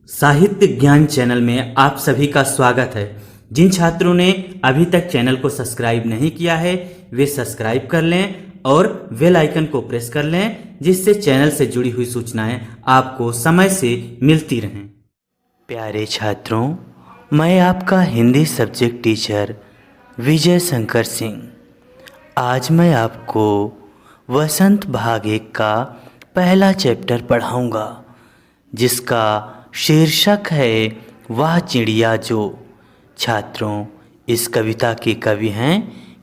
साहित्य ज्ञान चैनल में आप सभी का स्वागत है। जिन छात्रों ने अभी तक चैनल को सब्सक्राइब नहीं किया है वे सब्सक्राइब कर लें और बेल आइकन को प्रेस कर लें, जिससे चैनल से जुड़ी हुई सूचनाएं आपको समय से मिलती रहें। प्यारे छात्रों, मैं आपका हिंदी सब्जेक्ट टीचर विजय शंकर सिंह। आज मैं आपको वसंत भाग 1 का पहला चैप्टर पढ़ाऊंगा, जिसका शीर्षक है वह चिड़िया जो। छात्रों, इस कविता के कवि हैं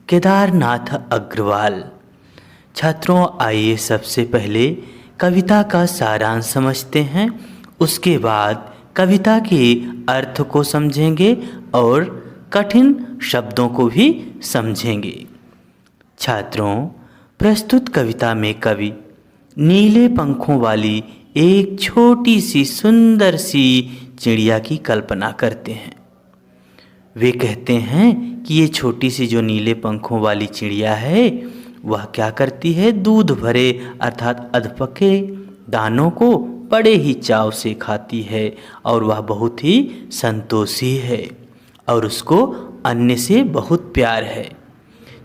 केदारनाथ अग्रवाल। छात्रों, आइए सबसे पहले कविता का सारांश समझते हैं, उसके बाद कविता के अर्थ को समझेंगे और कठिन शब्दों को भी समझेंगे। छात्रों, प्रस्तुत कविता में कवि नीले पंखों वाली एक छोटी सी सुंदर सी चिड़िया की कल्पना करते हैं। वे कहते हैं कि ये छोटी सी जो नीले पंखों वाली चिड़िया है वह क्या करती है, दूध भरे अर्थात अधपके दानों को बड़े ही चाव से खाती है और वह बहुत ही संतोषी है और उसको अन्य से बहुत प्यार है।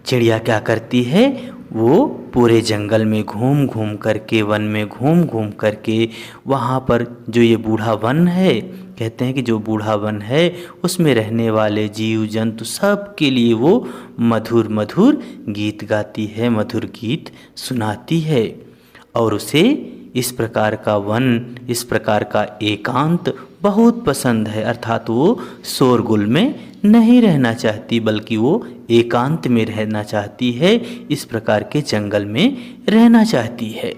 चिड़िया क्या करती है, वो पूरे जंगल में घूम घूम करके, वन में घूम घूम करके, वहाँ पर जो ये बूढ़ा वन है, कहते हैं कि जो बूढ़ा वन है उसमें रहने वाले जीव जंतु सब के लिए वो मधुर मधुर गीत गाती है, मधुर गीत सुनाती है। और उसे इस प्रकार का वन, इस प्रकार का एकांत बहुत पसंद है, अर्थात वो शोरगुल में नहीं रहना चाहती बल्कि वो एकांत में रहना चाहती है, इस प्रकार के जंगल में रहना चाहती है।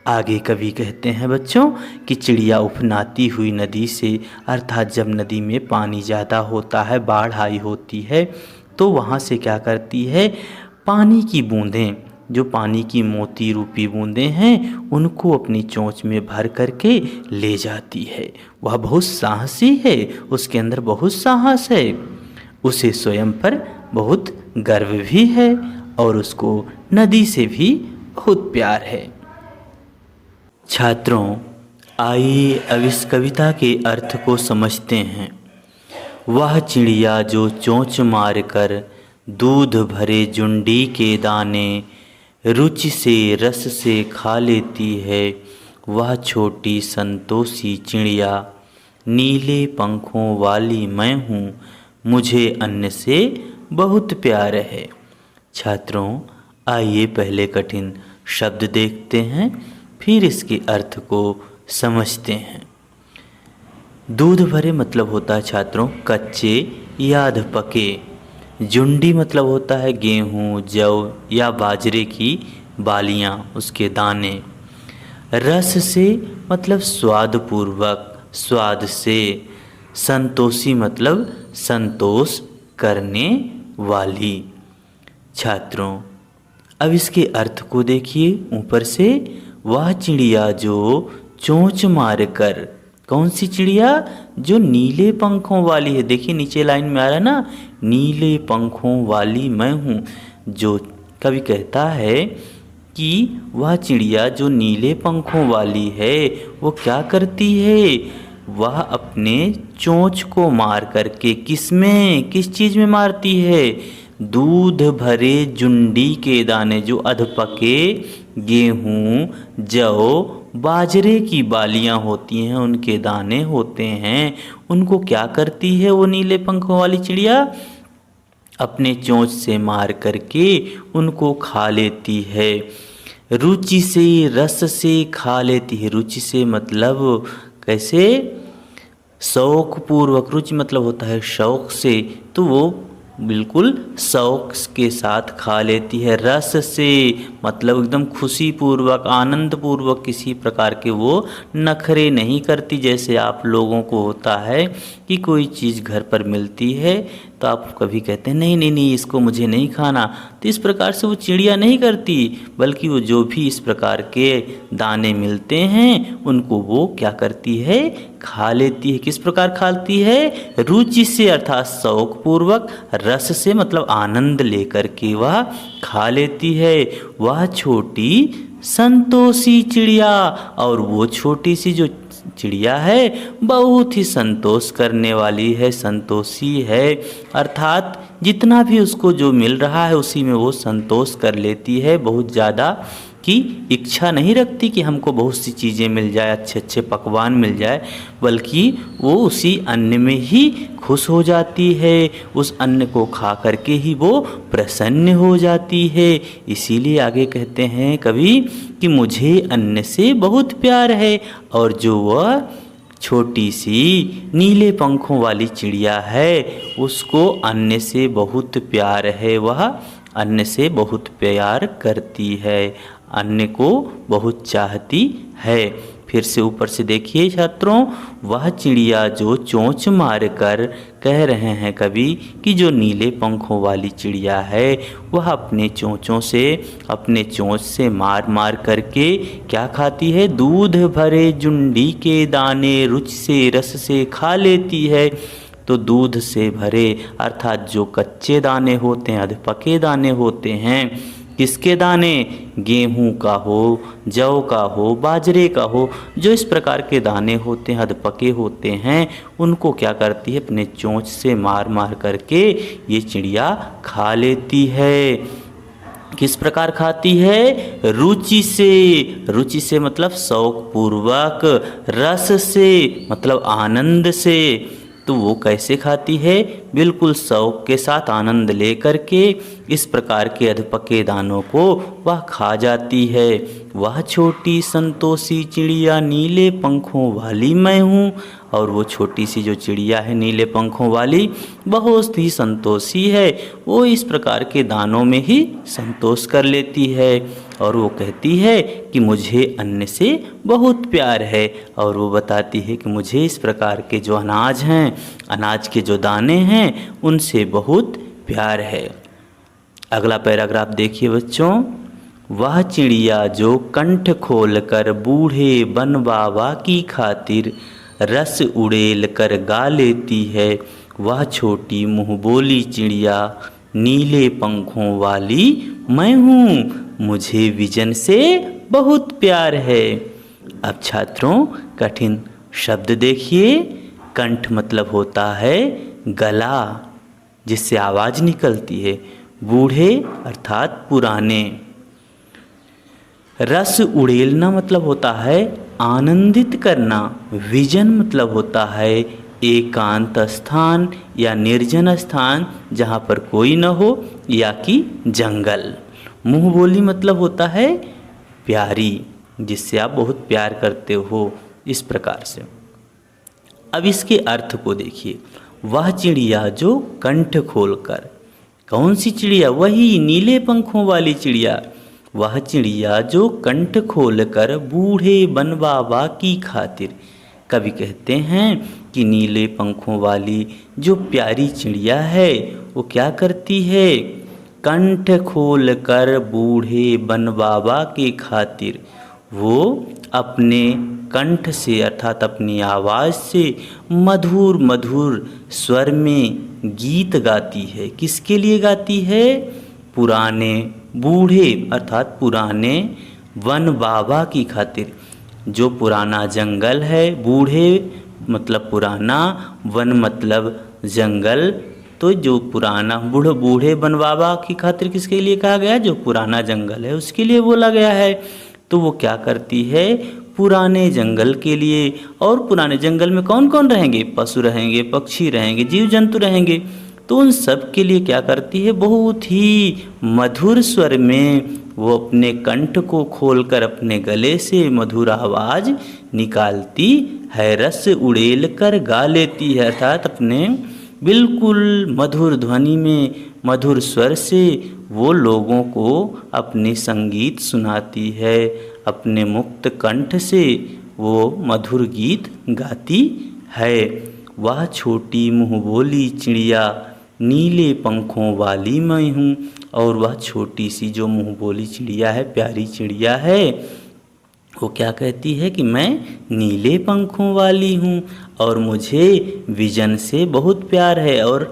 आगे कवि कहते हैं बच्चों कि चिड़िया उफनाती हुई नदी से, अर्थात जब नदी में पानी ज़्यादा होता है, बाढ़ आई होती है, तो वहाँ से क्या करती है, पानी की बूंदें, जो पानी की मोती रूपी बूंदें हैं, उनको अपनी चोंच में भर करके ले जाती है। वह बहुत साहसी है, उसके अंदर बहुत साहस है, उसे स्वयं पर बहुत गर्व भी है और उसको नदी से भी बहुत प्यार है। छात्रों, आइए अब इस कविता के अर्थ को समझते हैं। वह चिड़िया जो चोंच मार कर दूध भरे जुंडी के दाने रुचि से रस से खा लेती है, वह छोटी संतोषी चिड़िया नीले पंखों वाली मैं हूँ, मुझे अन्न से बहुत प्यार है। छात्रों, आइए पहले कठिन शब्द देखते हैं, फिर इसके अर्थ को समझते हैं। दूध भरे मतलब होता है छात्रों कच्चे या अधपके। जुंडी मतलब होता है गेहूँ, जौ या बाजरे की बालियाँ, उसके दाने। रस से मतलब स्वादपूर्वक, स्वाद से। संतोषी मतलब संतोष करने वाली। छात्रों, अब इसके अर्थ को देखिए ऊपर से। वह चिड़िया जो चोंच मार कर, कौन सी चिड़िया, जो नीले पंखों वाली है। देखिए नीचे लाइन में आ रहा है ना, नीले पंखों वाली मैं हूँ। जो कवि कहता है कि वह चिड़िया जो नीले पंखों वाली है वो क्या करती है, वह अपने चोंच को मार करके किसमें, किस चीज़ में मारती है, दूध भरे जुंडी के दाने, जो अधपके गेहूँ, जौ, बाजरे की बालियाँ होती हैं, उनके दाने होते हैं, उनको क्या करती है वो नीले पंखों वाली चिड़िया, अपने चोंच से मार करके उनको खा लेती है। रुचि से, रस से खा लेती है। रुचि से मतलब कैसे, शौक पूर्वक। रुचि मतलब होता है शौक से, तो वो बिल्कुल शौक के साथ खा लेती है। रस से मतलब एकदम खुशी पूर्वक, आनंद पूर्वक, किसी प्रकार के वो नखरे नहीं करती। जैसे आप लोगों को होता है कि कोई चीज़ घर पर मिलती है तो आप कभी कहते हैं नहीं नहीं नहीं इसको मुझे नहीं खाना, तो इस प्रकार से वो चिड़िया नहीं करती, बल्कि वो जो भी इस प्रकार के दाने मिलते हैं उनको वो क्या करती है, खा लेती है। किस प्रकार खाती है, रुचि से अर्थात शौक पूर्वक, रस से मतलब आनंद लेकर के वह खा लेती है। वह छोटी संतोषी चिड़िया, और वो छोटी सी जो चिड़िया है बहुत ही संतोष करने वाली है, संतोषी है, अर्थात जितना भी उसको जो मिल रहा है उसी में वो संतोष कर लेती है। बहुत ज़्यादा की इच्छा नहीं रखती कि हमको बहुत सी चीज़ें मिल जाए, अच्छे अच्छे पकवान मिल जाए, बल्कि वो उसी अन्न में ही खुश हो जाती है, उस अन्न को खा करके ही वो प्रसन्न हो जाती है। इसीलिए आगे कहते हैं कवि कि मुझे अन्न से बहुत प्यार है। और जो वह छोटी सी नीले पंखों वाली चिड़िया है उसको अन्न से बहुत प्यार है, वह अन्न से बहुत प्यार करती है, अन्न को बहुत चाहती है। फिर से ऊपर से देखिए छात्रों, वह चिड़िया जो चोंच मार कर, कह रहे हैं कवि कि जो नीले पंखों वाली चिड़िया है वह अपने चोंचों से, अपने चोंच से मार मार करके क्या खाती है, दूध भरे जुंडी के दाने रुचि से रस से खा लेती है। तो दूध से भरे अर्थात जो कच्चे दाने होते हैं, अधपके दाने होते हैं, किसके दाने, गेहूं का हो, जौ का हो, बाजरे का हो, जो इस प्रकार के दाने होते हैं, अधपके होते हैं, उनको क्या करती है, अपने चोंच से मार मार करके ये चिड़िया खा लेती है। किस प्रकार खाती है, रुचि से, रुचि से मतलब शौक पूर्वक, रस से मतलब आनंद से। तो वो कैसे खाती है, बिल्कुल शौक के साथ आनंद लेकर के इस प्रकार के अधपके दानों को वह खा जाती है। वह छोटी संतोषी चिड़िया नीले पंखों वाली मैं हूँ। और वो छोटी सी जो चिड़िया है नीले पंखों वाली बहुत ही संतोषी है, वो इस प्रकार के दानों में ही संतोष कर लेती है। और वो कहती है कि मुझे अन्न से बहुत प्यार है, और वो बताती है कि मुझे इस प्रकार के जो अनाज हैं, अनाज के जो दाने हैं, उनसे बहुत प्यार है। अगला पैराग्राफ देखिए बच्चों, वह चिड़िया जो कंठ खोल कर बूढ़े बन बाबा की खातिर रस उड़ेल कर गा लेती है, वह छोटी मुँह बोली चिड़िया नीले पंखों वाली मैं हूँ, मुझे विजन से बहुत प्यार है। अब छात्रों कठिन शब्द देखिए, कंठ मतलब होता है गला जिससे आवाज़ निकलती है, बूढ़े अर्थात पुराने, रस उड़ेलना मतलब होता है आनंदित करना, विजन मतलब होता है एकांत स्थान या निर्जन स्थान जहाँ पर कोई न हो, या कि जंगल। मुँह बोली मतलब होता है प्यारी, जिससे आप बहुत प्यार करते हो, इस प्रकार से। अब इसके अर्थ को देखिए, वह चिड़िया जो कंठ खोलकर, कौन सी चिड़िया, वही नीले पंखों वाली चिड़िया, वह चिड़िया जो कंठ खोलकर बूढ़े बन बाबा की खातिर। कवि कहते हैं कि नीले पंखों वाली जो प्यारी चिड़िया है वो क्या करती है, कंठ खोलकर बूढ़े बन बाबा के खातिर वो अपने कंठ से अर्थात अपनी आवाज़ से मधुर मधुर स्वर में गीत गाती है। किसके लिए गाती है, पुराने बूढ़े अर्थात पुराने वन बाबा की खातिर। जो पुराना जंगल है, बूढ़े मतलब पुराना, वन मतलब जंगल, तो जो पुराना बूढ़े वन बाबा की खातिर किसके लिए कहा गया, जो पुराना जंगल है उसके लिए बोला गया है। तो वो क्या करती है, पुराने जंगल के लिए, और पुराने जंगल में कौन कौन रहेंगे, पशु रहेंगे, पक्षी रहेंगे, जीव जंतु रहेंगे, तो उन सब के लिए क्या करती है, बहुत ही मधुर स्वर में वो अपने कंठ को खोलकर अपने गले से मधुर आवाज़ निकालती है, रस उड़ेल कर गा लेती है, अर्थात अपने बिल्कुल मधुर ध्वनि में मधुर स्वर से वो लोगों को अपनी संगीत सुनाती है, अपने मुक्त कंठ से वो मधुर गीत गाती है। वह छोटी मुँह बोली चिड़िया नीले पंखों वाली मैं हूँ। और वह छोटी सी जो मुँह बोली चिड़िया है, प्यारी चिड़िया है, वो क्या कहती है कि मैं नीले पंखों वाली हूँ और मुझे विजन से बहुत प्यार है। और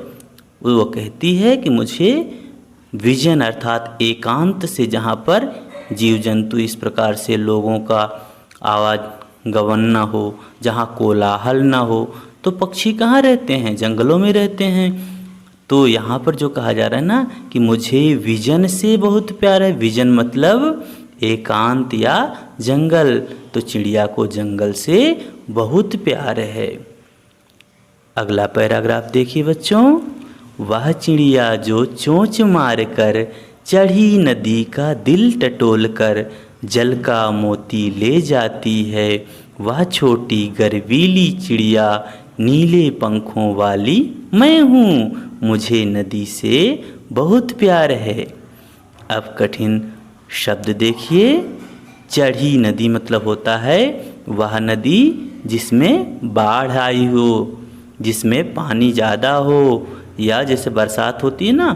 वो कहती है कि मुझे विजन अर्थात एकांत से, जहाँ पर जीव जंतु इस प्रकार से लोगों का आवाज़ गवन न हो, जहाँ कोलाहल न हो, तो पक्षी कहाँ रहते हैं? जंगलों में रहते हैं। तो यहाँ पर जो कहा जा रहा है ना कि मुझे विजन से बहुत प्यार है। विजन मतलब एकांत या जंगल, तो चिड़िया को जंगल से बहुत प्यार है। अगला पैराग्राफ देखिए बच्चों। वह चिड़िया जो चोंच मार कर चढ़ी नदी का दिल टटोल कर जल का मोती ले जाती है, वह छोटी गर्वीली चिड़िया नीले पंखों वाली मैं हूँ, मुझे नदी से बहुत प्यार है। अब कठिन शब्द देखिए। चढ़ी नदी मतलब होता है वह नदी जिसमें बाढ़ आई हो, जिसमें पानी ज़्यादा हो, या जैसे बरसात होती है ना,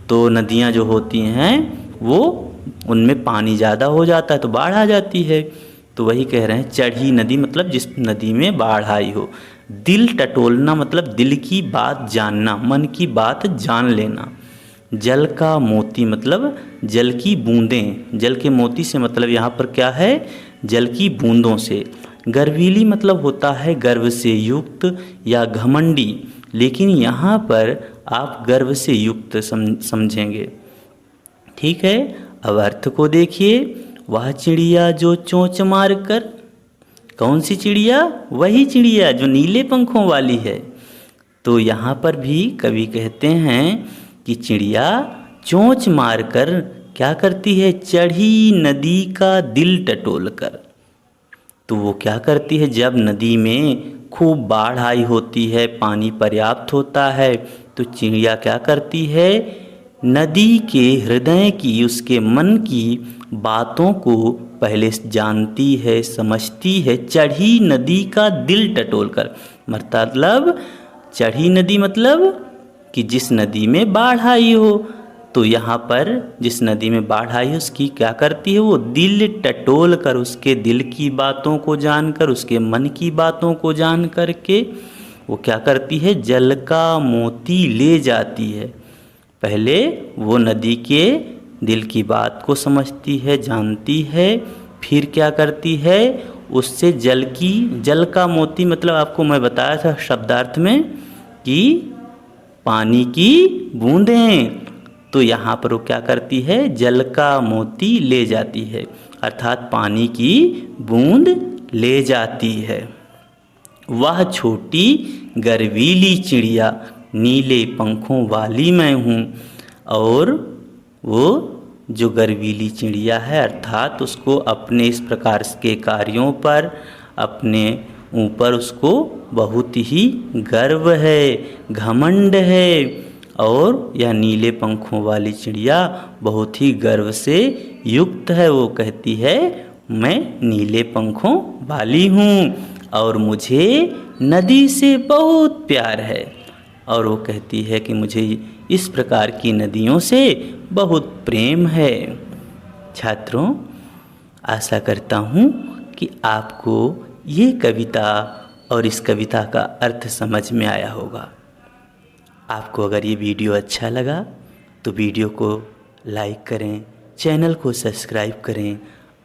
तो नदियाँ जो होती हैं वो उनमें पानी ज़्यादा हो जाता है तो बाढ़ आ जाती है। तो वही कह रहे हैं चढ़ी नदी मतलब जिस नदी में बाढ़ आई हो। दिल टटोलना मतलब दिल की बात जानना, मन की बात जान लेना। जल का मोती मतलब जल की बूंदें। जल के मोती से मतलब यहाँ पर क्या है? जल की बूंदों से। गर्वीली मतलब होता है गर्व से युक्त या घमंडी, लेकिन यहाँ पर आप गर्व से युक्त समझेंगे। ठीक है, अब अर्थ को देखिए। वह चिड़िया जो चोंच मार कर, कौन सी चिड़िया? वही चिड़िया जो नीले पंखों वाली है। तो यहाँ पर भी कवि कहते हैं कि चिड़िया चोंच मारकर क्या करती है? चढ़ी नदी का दिल टटोल कर। तो वो क्या करती है? जब नदी में खूब बाढ़ आई होती है, पानी पर्याप्त होता है, तो चिड़िया क्या करती है? नदी के हृदय की, उसके मन की बातों को पहले जानती है, समझती है। चढ़ी नदी का दिल टटोल कर मतलब चढ़ी नदी मतलब कि जिस नदी में बाढ़ आई हो। तो यहाँ पर जिस नदी में बाढ़ आई है उसकी क्या करती है? वो दिल टटोल कर, उसके दिल की बातों को जानकर, उसके मन की बातों को जान कर के वो क्या करती है? जल का मोती ले जाती है। पहले वो नदी के दिल की बात को समझती है, जानती है, फिर क्या करती है? उससे जल का मोती मतलब आपको मैं बताया था शब्दार्थ में कि पानी की बूंदें। तो यहाँ पर वो क्या करती है? जल का मोती ले जाती है, अर्थात पानी की बूंद ले जाती है। वह छोटी गर्वीली चिड़िया नीले पंखों वाली मैं हूँ। और वो जो गर्वीली चिड़िया है, अर्थात उसको अपने इस प्रकार के कार्यों पर, अपने ऊपर उसको बहुत ही गर्व है, घमंड है। और यह नीले पंखों वाली चिड़िया बहुत ही गर्व से युक्त है। वो कहती है मैं नीले पंखों वाली हूँ और मुझे नदी से बहुत प्यार है। और वो कहती है कि मुझे इस प्रकार की नदियों से बहुत प्रेम है। छात्रों, आशा करता हूँ कि आपको ये कविता और इस कविता का अर्थ समझ में आया होगा। आपको अगर ये वीडियो अच्छा लगा तो वीडियो को लाइक करें, चैनल को सब्सक्राइब करें